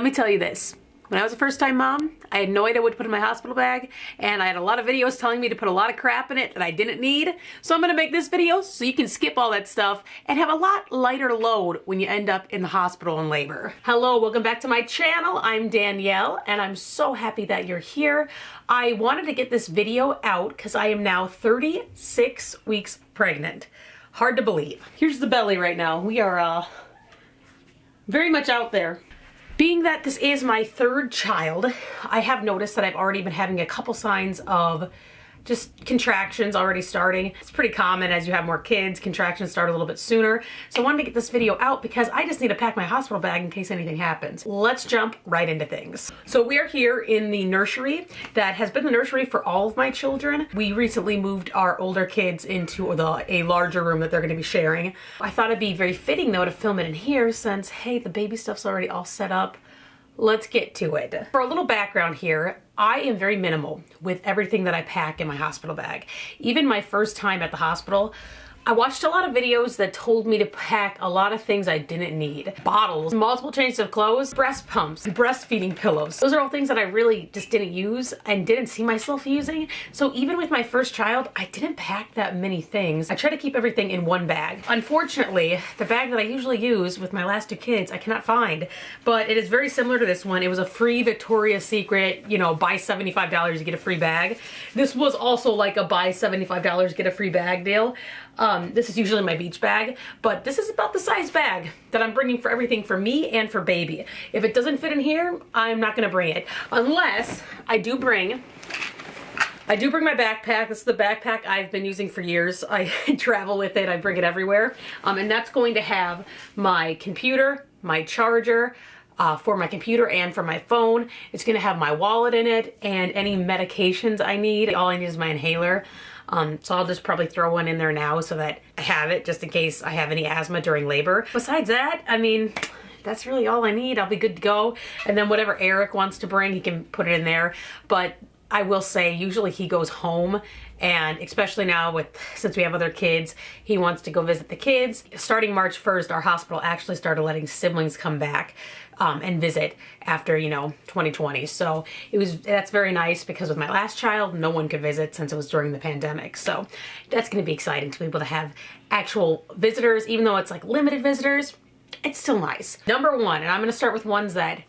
Let me tell you this. When I was a first-time mom, I had no idea what to put in my hospital bag, and I had a lot of videos telling me to put a lot of crap in it that I didn't need. So I'm gonna make this video so you can skip all that stuff and have a lot lighter load when you end up in the hospital in labor. Hello, welcome back to my channel. I'm Danielle, and I'm so happy that you're here. I wanted to get this video out because I am now 36 weeks pregnant. Hard to believe. Here's the belly right now. We are very much out there. Being that this is my third child, I have noticed that I've already been having a couple signs of just contractions already starting. It's pretty common as you have more kids, contractions start a little bit sooner. So I wanted to get this video out because I just need to pack my hospital bag in case anything happens. Let's jump right into things. So we are here in the nursery that has been the nursery for all of my children. We recently moved our older kids into a larger room that they're gonna be sharing. I thought it'd be very fitting though to film it in here since, hey, the baby stuff's already all set up. Let's get to it. For a little background here, I am very minimal with everything that I pack in my hospital bag. Even my first time at the hospital, I watched a lot of videos that told me to pack a lot of things I didn't need. Bottles, multiple changes of clothes, breast pumps, breastfeeding pillows. Those are all things that I really just didn't use and didn't see myself using. So even with my first child, I didn't pack that many things. I try to keep everything in one bag. Unfortunately, the bag that I usually use with my last two kids, I cannot find, but it is very similar to this one. It was a free Victoria's Secret, you know, buy $75, you get a free bag. This was also like a buy $75, get a free bag deal. This is usually my beach bag, but this is about the size bag that I'm bringing for everything for me and for baby. If it doesn't fit in here, I'm not gonna bring it. Unless I do bring my backpack. This is the backpack I've been using for years. I travel with it, I bring it everywhere. And that's going to have my computer, my charger, for my computer and for my phone. It's gonna have my wallet in it and any medications I need. All I need is my inhaler. So I'll just probably throw one in there now so that I have it just in case I have any asthma during labor. Besides that, I mean, that's really all I need. I'll be good to go. And then whatever Eric wants to bring, he can put it in there. But I will say, usually he goes home, and especially now since we have other kids, he wants to go visit the kids. Starting March 1st, our hospital actually started letting siblings come back and visit after, 2020. So that's very nice because with my last child, no one could visit since it was during the pandemic. So that's gonna be exciting to be able to have actual visitors, even though it's like limited visitors, it's still nice. Number one, and I'm gonna start with ones that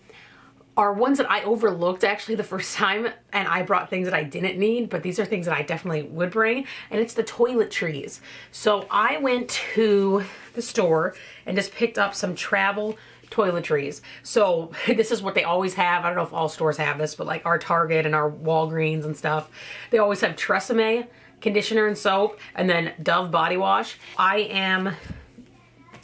I overlooked actually the first time, and I brought things that I didn't need, but these are things that I definitely would bring, and it's the toiletries. So I went to the store and just picked up some travel toiletries. So this is what they always have. I don't know if all stores have this, but like our Target and our Walgreens and stuff, they always have Tresemme conditioner and soap, and then Dove body wash. I am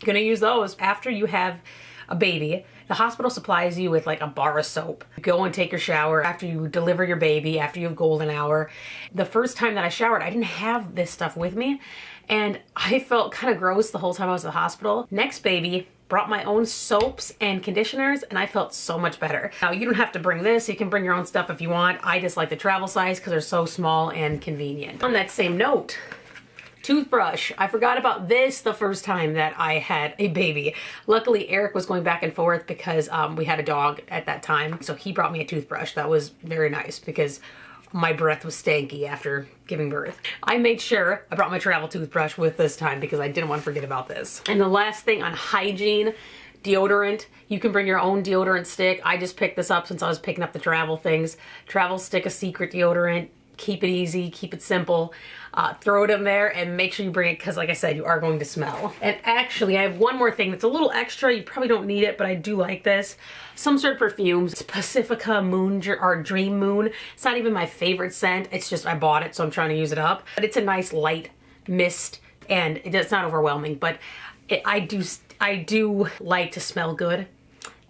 gonna use those after you have a baby. The hospital supplies you with like a bar of soap. Go and take your shower after you deliver your baby, after you have golden hour. The first time that I showered, I didn't have this stuff with me, and I felt kind of gross the whole time I was at the hospital. Next baby, brought my own soaps and conditioners, and I felt so much better. Now, you don't have to bring this. You can bring your own stuff if you want. I just like the travel size because they're so small and convenient. On that same note, toothbrush. I forgot about this the first time that I had a baby. Luckily, Eric was going back and forth because we had a dog at that time. So he brought me a toothbrush. That was very nice because my breath was stanky after giving birth. I made sure I brought my travel toothbrush with this time because I didn't want to forget about this. And the last thing on hygiene, deodorant. You can bring your own deodorant stick. I just picked this up since I was picking up the travel things. Travel stick, a secret deodorant. Keep it easy, keep it simple. Throw it in there and make sure you bring it because like I said, you are going to smell. And actually, I have one more thing that's a little extra. You probably don't need it, but I do like this. Some sort of perfumes. It's Pacifica Moon or Dream Moon. It's not even my favorite scent. It's just I bought it, so I'm trying to use it up. But it's a nice light mist and it's not overwhelming, but I do like to smell good.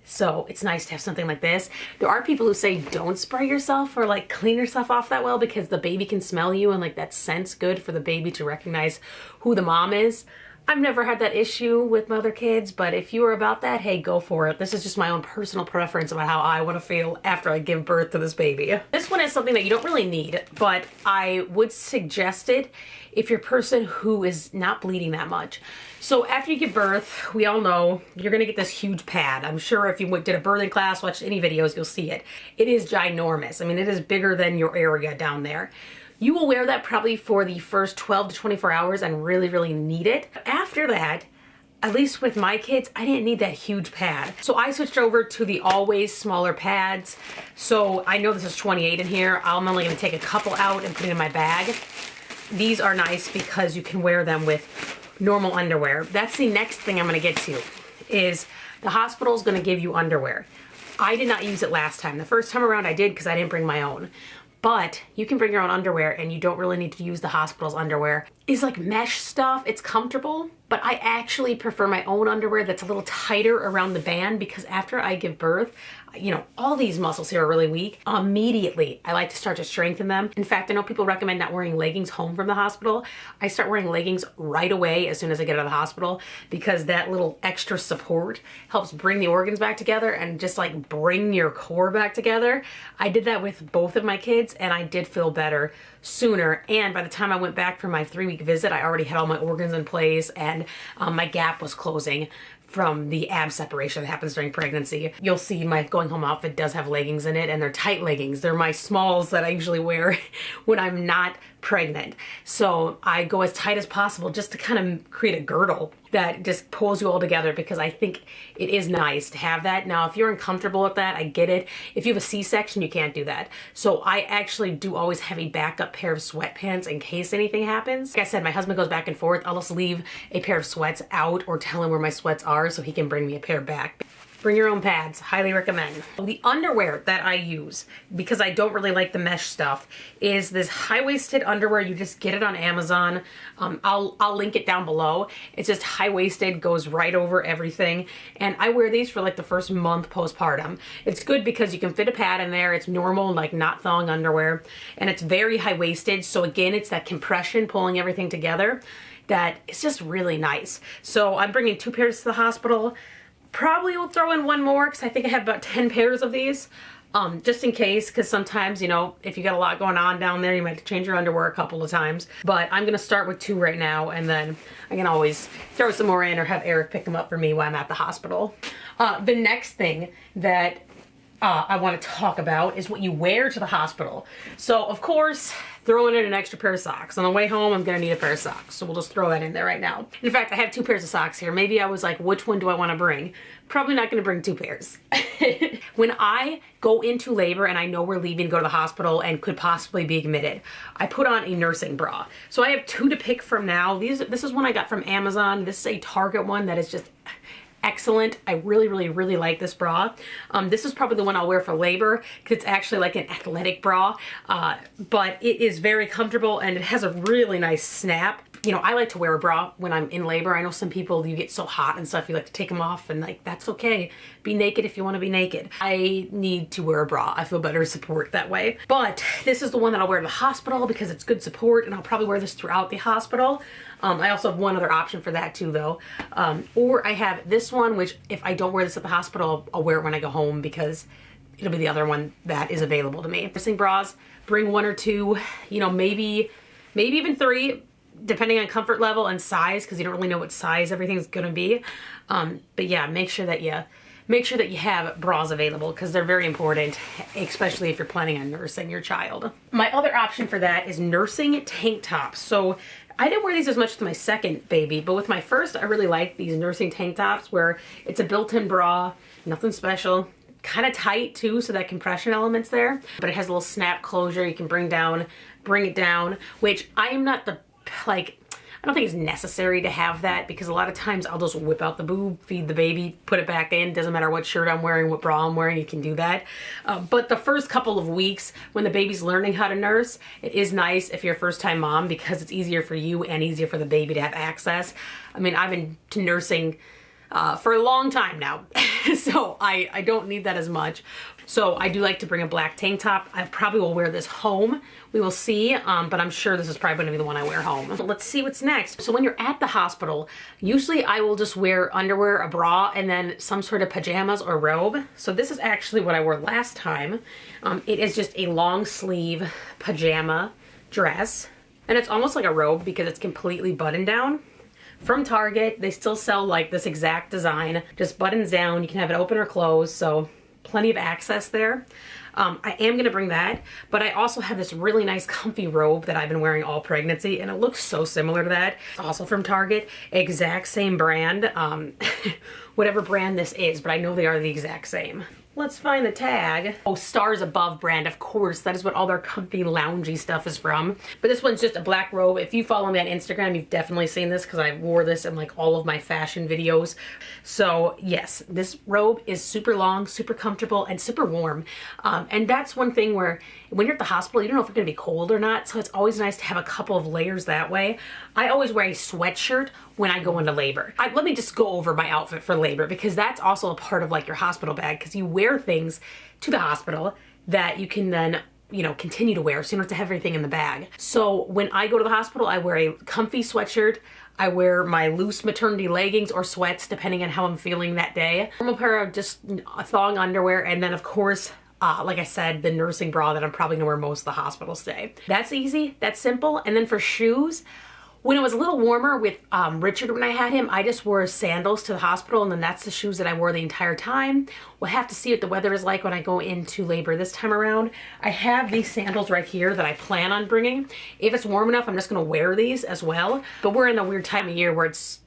So it's nice to have something like this. There are people who say don't spray yourself or like clean yourself off that well because the baby can smell you and like that scent's good for the baby to recognize who the mom is. I've never had that issue with my other kids, but if you were about that, hey, go for it. This is just my own personal preference about how I want to feel after I give birth to this baby. This one is something that you don't really need, but I would suggest it if you're a person who is not bleeding that much. So after you give birth, we all know you're gonna get this huge pad. I'm sure if you did a birthing class, watched any videos, you'll see it. It is ginormous. I mean, it is bigger than your area down there. You will wear that probably for the first 12 to 24 hours and really, really need it. After that, at least with my kids, I didn't need that huge pad. So I switched over to the always smaller pads. So I know this is 28 in here. I'm only gonna take a couple out and put it in my bag. These are nice because you can wear them with normal underwear. That's the next thing I'm gonna get to, is the hospital's gonna give you underwear. I did not use it last time. The first time around I did because I didn't bring my own. But you can bring your own underwear and you don't really need to use the hospital's underwear. It's like mesh stuff, it's comfortable, but I actually prefer my own underwear that's a little tighter around the band, because after I give birth, you know, all these muscles here are really weak. Immediately, I like to start to strengthen them. In fact, I know people recommend not wearing leggings home from the hospital. I start wearing leggings right away as soon as I get out of the hospital, because that little extra support helps bring the organs back together and just like bring your core back together. I did that with both of my kids and I did feel better sooner. And by the time I went back for my 3-week visit, I already had all my organs in place and my gap was closing from the ab separation that happens during pregnancy. You'll see my going home outfit does have leggings in it, and they're tight leggings. They're my smalls that I usually wear when I'm not pregnant. So I go as tight as possible just to kind of create a girdle that just pulls you all together, because I think it is nice to have that. Now, if you're uncomfortable with that, I get it. If you have a C-section, you can't do that. So I actually do always have a backup pair of sweatpants in case anything happens. Like I said, my husband goes back and forth. I'll just leave a pair of sweats out or tell him where my sweats are so he can bring me a pair back. Bring your own pads, highly recommend. The underwear that I use, because I don't really like the mesh stuff, is this high-waisted underwear. You just get it on Amazon. I'll link it down below. It's just high-waisted, goes right over everything. And I wear these for like the first month postpartum. It's good because you can fit a pad in there. It's normal, like not thong underwear. And it's very high-waisted. So again, it's that compression pulling everything together that is just really nice. So I'm bringing 2 pairs to the hospital. Probably will throw in 1 more because I think I have about 10 pairs of these, just in case, because sometimes, you know, if you got a lot going on down there, you might have to change your underwear a couple of times. But I'm going to start with 2 right now, and then I can always throw some more in or have Eric pick them up for me while I'm at the hospital. The next thing that I want to talk about is what you wear to the hospital. So, of course, throwing in an extra pair of socks. On the way home, I'm going to need a pair of socks. So we'll just throw that in there right now. In fact, I have 2 pairs of socks here. Maybe I was like, which one do I want to bring? Probably not going to bring 2 pairs. When I go into labor and I know we're leaving to go to the hospital and could possibly be admitted, I put on a nursing bra. So I have 2 to pick from now. This is one I got from Amazon. This is a Target one that is just excellent. I really, really, really like this bra. This is probably the one I'll wear for labor because it's actually like an athletic bra, but it is very comfortable and it has a really nice snap. You know, I like to wear a bra when I'm in labor. I know some people, you get so hot and stuff, you like to take them off, and like, that's okay. Be naked if you want to be naked. I need to wear a bra. I feel better support that way. But this is the one that I'll wear to the hospital because it's good support, and I'll probably wear this throughout the hospital. I also have one other option for that too, though. Or I have this one, which if I don't wear this at the hospital, I'll wear it when I go home because it'll be the other one that is available to me. Nursing bras, bring 1 or 2, you know, maybe even 3, depending on comfort level and size, because you don't really know what size everything's gonna be. But yeah, make sure that you have bras available because they're very important, especially if you're planning on nursing your child. My other option for that is nursing tank tops. So I didn't wear these as much with my second baby, but with my first, I really like these nursing tank tops where it's a built-in bra, nothing special, kind of tight too, so that compression element's there, but it has a little snap closure. You can bring it down, which I am not the, like, I don't think it's necessary to have that because a lot of times I'll just whip out the boob, feed the baby, put it back in. Doesn't matter what shirt I'm wearing, what bra I'm wearing, you can do that. But the first couple of weeks when the baby's learning how to nurse, it is nice if you're a first-time mom because it's easier for you and easier for the baby to have access. I mean, I've been to nursing for a long time now. So I don't need that as much. So I do like to bring a black tank top. I probably will wear this home. We will see, but I'm sure this is probably gonna be the one I wear home. Let's see what's next. So when you're at the hospital, usually I will just wear underwear, a bra, and then some sort of pajamas or robe. So this is actually what I wore last time. It is just a long sleeve pajama dress. And it's almost like a robe because it's completely buttoned down. From Target, they still sell like this exact design, just buttons down. You can have it open or closed, so plenty of access there. I am gonna bring that, but I also have this really nice comfy robe that I've been wearing all pregnancy, and it looks so similar to that. It's also from Target, exact same brand, whatever brand this is, but I know they are the exact same. Let's find the tag. Oh, Stars Above brand, of course. That is what all their comfy loungy stuff is from. But this one's just a black robe. If you follow me on Instagram, you've definitely seen this because I wore this in like all of my fashion videos. So yes, this robe is super long, super comfortable, and super warm. And that's one thing where when you're at the hospital, you don't know if you're gonna be cold or not. So it's always nice to have a couple of layers that way. I always wear a sweatshirt when I go into labor. Let me just go over my outfit for labor because that's also a part of like your hospital bag because you wear things to the hospital that you can then, you know, continue to wear so you don't have to have everything in the bag. So when I go to the hospital, I wear a comfy sweatshirt. I wear my loose maternity leggings or sweats depending on how I'm feeling that day. Normal pair of just thong underwear, and then of course, like I said, the nursing bra that I'm probably gonna wear most of the hospital stay. That's easy, that's simple. And then for shoes, when it was a little warmer with Richard when I had him, I just wore sandals to the hospital, and then that's the shoes that I wore the entire time. We'll have to see what the weather is like when I go into labor this time around. I have these sandals right here that I plan on bringing. If it's warm enough, I'm just gonna wear these as well. But we're in a weird time of year where it's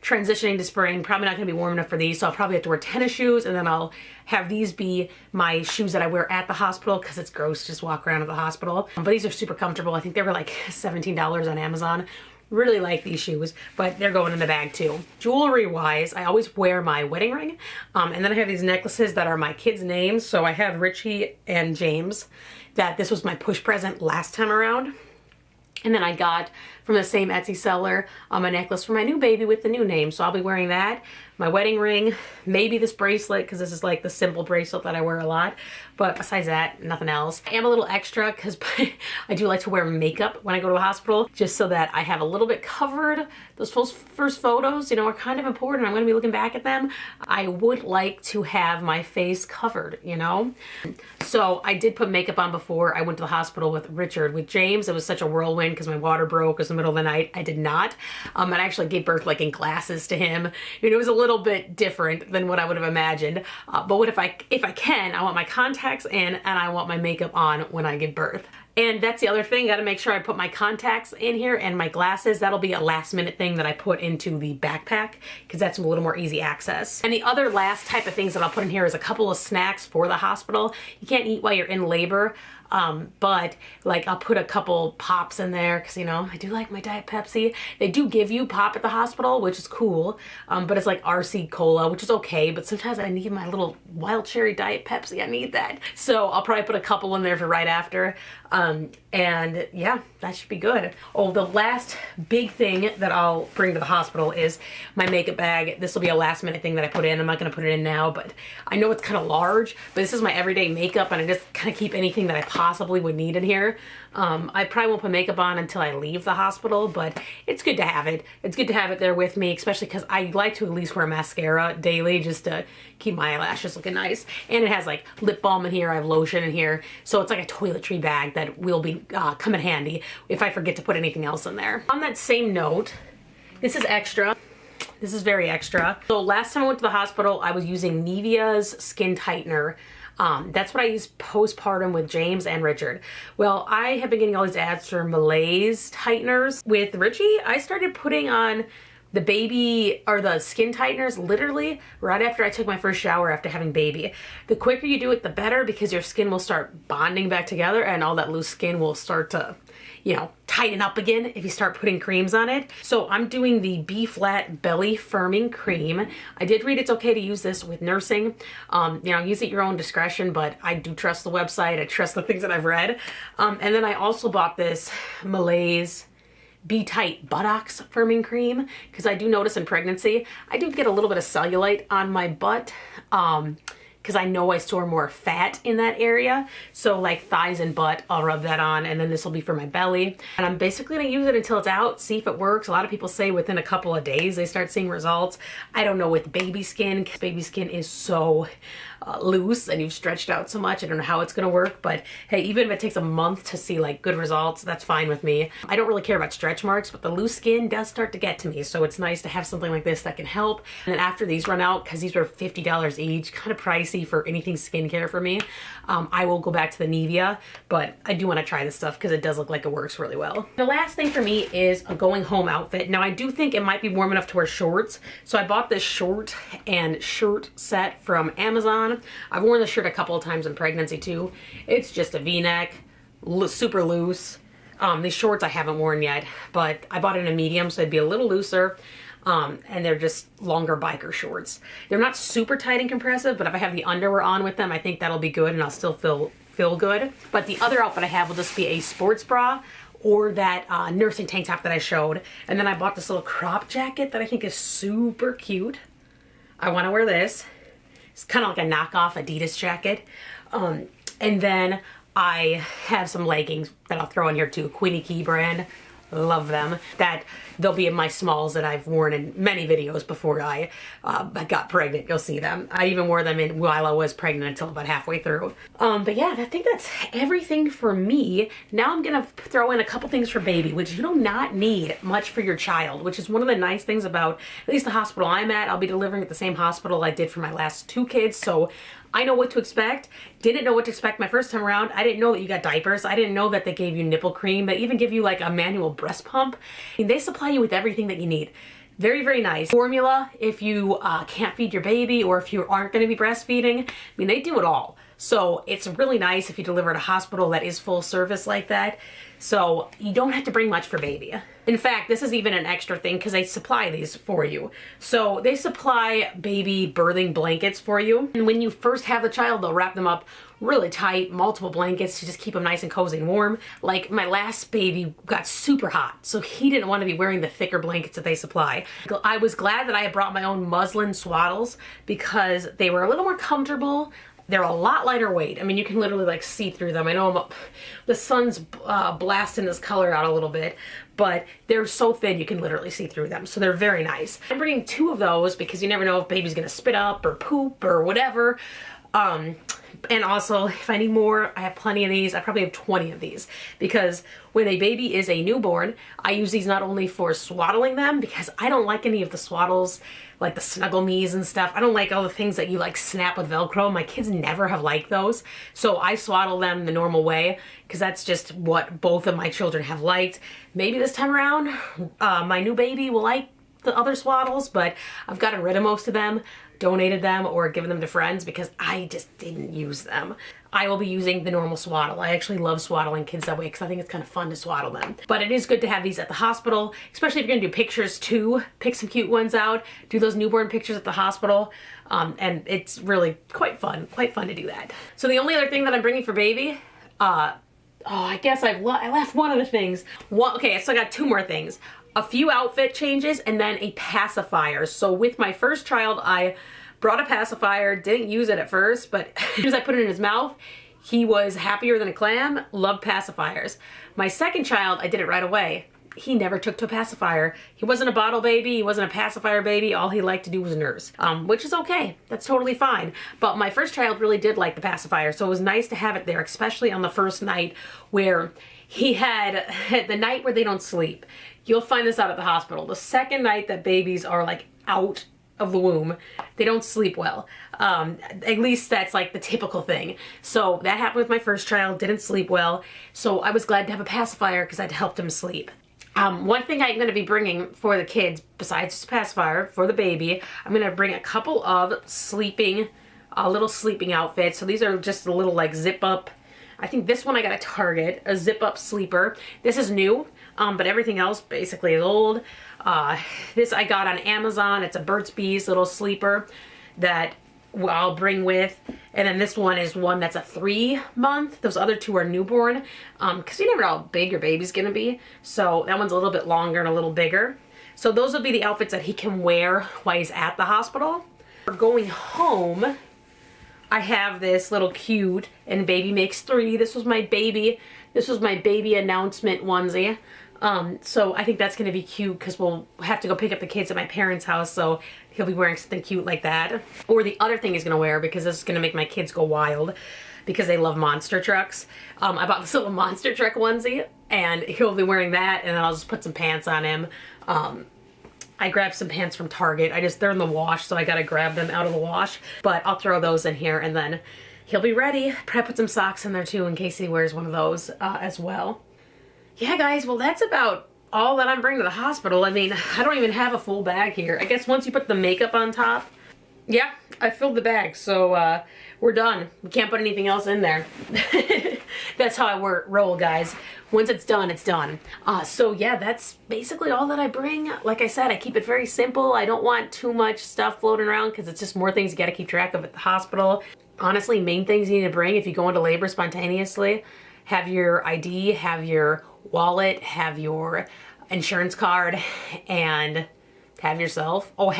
transitioning to spring, probably not gonna be warm enough for these, so I'll probably have to wear tennis shoes, and then I'll have these be my shoes that I wear at the hospital because it's gross to just walk around at the hospital. But these are super comfortable. I think they were like $17 on Amazon. Really like these shoes, but they're going in the bag too. Jewelry wise, I always wear my wedding ring. And then I have these necklaces that are my kids' names. So I have Richie and James, that this was my push present last time around. And then I got from the same Etsy seller a necklace for my new baby with the new name. So I'll be wearing that. My wedding ring, maybe this bracelet because this is like the simple bracelet that I wear a lot. But besides that, nothing else. I am a little extra because I do like to wear makeup when I go to the hospital just so that I have a little bit covered. Those first photos, you know, are kind of important. I'm going to be looking back at them. I would like to have my face covered, you know? So I did put makeup on before I went to the hospital with Richard. With James, it was such a whirlwind because my water broke. It was the middle of the night. I did not. And I actually gave birth like in glasses to him. It was a little bit different than what I would have imagined. But what if I can, I want my contacts in and I want my makeup on when I give birth. And that's the other thing, got to make sure I put my contacts in here and my glasses. That'll be a last minute thing that I put into the backpack because that's a little more easy access. And the other last type of things that I'll put in here is a couple of snacks for the hospital. You can't eat while you're in labor. But like I'll put a couple pops in there because, you know, I do like my Diet Pepsi. They do give you pop at the hospital, which is cool. But it's like RC Cola, which is okay. But sometimes I need my little wild cherry Diet Pepsi. I need that. So I'll probably put a couple in there for right after. And yeah, that should be good. Oh, the last big thing that I'll bring to the hospital is my makeup bag. This will be a last minute thing that I put in. I'm not going to put it in now, but I know it's kind of large, but this is my everyday makeup and I just kind of keep anything that I possibly would need in here. I probably won't put makeup on until I leave the hospital, but it's good to have it. It's good to have it there with me, especially because I like to at least wear mascara daily just to keep my eyelashes looking nice. And it has like lip balm in here. I have lotion in here. So it's like a toiletry bag that will be come in handy if I forget to put anything else in there. On that same note, this is extra. This is very extra. So last time I went to the hospital, I was using Nivea's skin tightener. That's what I use postpartum with James and Richard. Well, I have been getting all these ads for Malaise tighteners. With Richie, I started putting on the baby or the skin tighteners literally right after I took my first shower after having baby. The quicker you do it, the better, because your skin will start bonding back together and all that loose skin will start to, you know, tighten up again if you start putting creams on it. So I'm doing the B-Flat Belly Firming Cream. I did read it's okay to use this with nursing. You know, use it at your own discretion, but I do trust the website. I trust the things that I've read. And then I also bought this Malaise Be Tight buttocks firming cream, because I do notice in pregnancy I do get a little bit of cellulite on my butt, because I know I store more fat in that area. So like thighs and butt, I'll rub that on, and then this will be for my belly. And I'm basically gonna use it until it's out, see if it works. A lot of people say within a couple of days they start seeing results. I don't know with baby skin, because baby skin is so loose and you've stretched out so much. I don't know how it's gonna work, but hey, even if it takes a month to see like good results, that's fine with me. I don't really care about stretch marks, but the loose skin does start to get to me. So it's nice to have something like this that can help. And then after these run out, because these were $50 each, kind of pricey for anything skincare for me, I will go back to the Nivea, but I do want to try this stuff because it does look like it works really well. The last thing for me is a going home outfit. Now I do think it might be warm enough to wear shorts. So I bought this short and shirt set from Amazon. I've worn this shirt a couple of times in pregnancy too. It's just a V-neck, super loose. These shorts I haven't worn yet, but I bought it in a medium, so it'd be a little looser. And they're just longer biker shorts. They're not super tight and compressive, but if I have the underwear on with them, I think that'll be good and I'll still feel good. But the other outfit I have will just be a sports bra or that nursing tank top that I showed. And then I bought this little crop jacket that I think is super cute. I want to wear this. It's kind of like a knockoff Adidas jacket. And then I have some leggings that I'll throw in here too. Queenie Key brand. Love them. That they'll be in my smalls that I've worn in many videos before I got pregnant. You'll see them. I even wore them in while I was pregnant until about halfway through. But yeah, I think that's everything for me. Now I'm gonna throw in a couple things for baby, which you do not need much for your child, which is one of the nice things about at least the hospital I'm at. I'll be delivering at the same hospital I did for my last 2 kids, so I know what to expect. Didn't know what to expect my first time around. I didn't know that you got diapers. I didn't know that they gave you nipple cream. They even give you like a manual breast pump. I mean, they supply you with everything that you need. Very, very nice. Formula, if you can't feed your baby or if you aren't gonna be breastfeeding. I mean, they do it all. So it's really nice if you deliver at a hospital that is full service like that. So you don't have to bring much for baby. In fact, this is even an extra thing because they supply these for you. So they supply baby birthing blankets for you. And when you first have the child, they'll wrap them up really tight, multiple blankets to just keep them nice and cozy and warm. Like my last baby got super hot, so he didn't want to be wearing the thicker blankets that they supply. I was glad that I had brought my own muslin swaddles because they were a little more comfortable. They're a lot lighter weight. I mean, you can literally like see through them. I know the sun's blasting this color out a little bit, but they're so thin you can literally see through them. So they're very nice. I'm bringing 2 of those because you never know if baby's gonna spit up or poop or whatever. And also, if I need more, I have plenty of these. I probably have 20 of these because when a baby is a newborn, I use these not only for swaddling them because I don't like any of the swaddles, like the Snuggle Me's and stuff. I don't like all the things that you like snap with Velcro. My kids never have liked those. So I swaddle them the normal way because that's just what both of my children have liked. Maybe this time around, my new baby will like the other swaddles, but I've gotten rid of most of them, donated them, or given them to friends because I just didn't use them. I will be using the normal swaddle. I actually love swaddling kids that way because I think it's kind of fun to swaddle them. But it is good to have these at the hospital, especially if you're gonna do pictures too. Pick some cute ones out, do those newborn pictures at the hospital, and it's really quite fun to do that. So the only other thing that I'm bringing for baby, I guess I left one of the things. Okay, so I got 2 more things. A few outfit changes and then a pacifier. So with my first child, I brought a pacifier, didn't use it at first, but as soon as I put it in his mouth, he was happier than a clam, loved pacifiers. My second child, I did it right away. He never took to a pacifier. He wasn't a bottle baby, he wasn't a pacifier baby, all he liked to do was nurse, which is okay, that's totally fine. But my first child really did like the pacifier, so it was nice to have it there, especially on the first night where he had, the night where they don't sleep. You'll find this out at the hospital. The second night that babies are like out of the womb, they don't sleep well. At least that's like the typical thing. So that happened with my first child, didn't sleep well. So I was glad to have a pacifier because I'd helped him sleep. One thing I'm gonna be bringing for the kids, besides just a pacifier, for the baby, I'm gonna bring a couple of little sleeping outfits. So these are just a little like zip up. I think this one I got at Target, a zip up sleeper. This is new, but everything else basically is old. This I got on Amazon. It's a Burt's Bees little sleeper that I'll bring with. And then this one is one that's a 3-month. Those other two are newborn. Because you never know how big your baby's gonna be. So that one's a little bit longer and a little bigger. So those will be the outfits that he can wear while he's at the hospital. For going home, I have this little cute and baby makes 3. This was my baby announcement onesie. So I think that's gonna be cute because we'll have to go pick up the kids at my parents' house, so he'll be wearing something cute like that. Or the other thing he's gonna wear, because this is gonna make my kids go wild because they love monster trucks. I bought this little monster truck onesie and he'll be wearing that, and then I'll just put some pants on him. I grabbed some pants from Target. They're in the wash, so I gotta grab them out of the wash. But I'll throw those in here and then he'll be ready. Probably put some socks in there too in case he wears one of those as well. Yeah, guys, well, that's about all that I'm bringing to the hospital. I mean, I don't even have a full bag here. I guess once you put the makeup on top, yeah, I filled the bag, so we're done. We can't put anything else in there. That's how I roll, guys. Once it's done, it's done. So yeah, that's basically all that I bring. Like I said, I keep it very simple. I don't want too much stuff floating around because it's just more things you gotta keep track of at the hospital. Honestly, main things you need to bring if you go into labor spontaneously, have your ID, have your wallet, have your insurance card, and have yourself. Oh,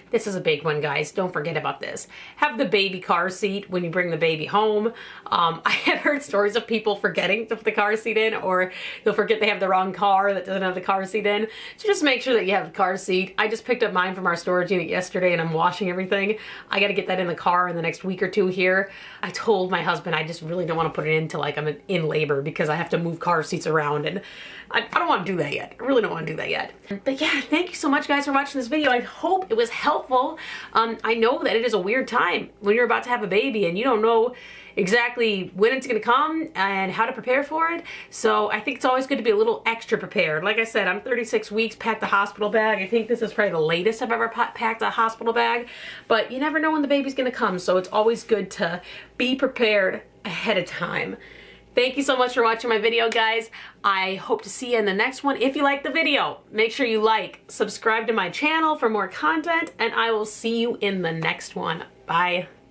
this is a big one, guys. Don't forget about this. Have the baby car seat when you bring the baby home. I have heard stories of people forgetting to put the car seat in, or they'll forget they have the wrong car that doesn't have the car seat in. So just make sure that you have the car seat. I just picked up mine from our storage unit yesterday and I'm washing everything. I gotta get that in the car in the next week or 2 here. I told my husband I just really don't want to put it in until like I'm in labor because I have to move car seats around, and I don't want to do that yet. I really don't want to do that yet. But yeah, thank you so much, guys, for watching this video. I hope it was helpful. I know that it is a weird time when you're about to have a baby and you don't know exactly when it's gonna come and how to prepare for it. So I think it's always good to be a little extra prepared. Like I said, I'm 36 weeks, packed a hospital bag. I think this is probably the latest I've ever packed a hospital bag, but you never know when the baby's gonna come. So it's always good to be prepared ahead of time. Thank you so much for watching my video, guys. I hope to see you in the next one. If you liked the video, make sure you like, subscribe to my channel for more content, and I will see you in the next one. Bye.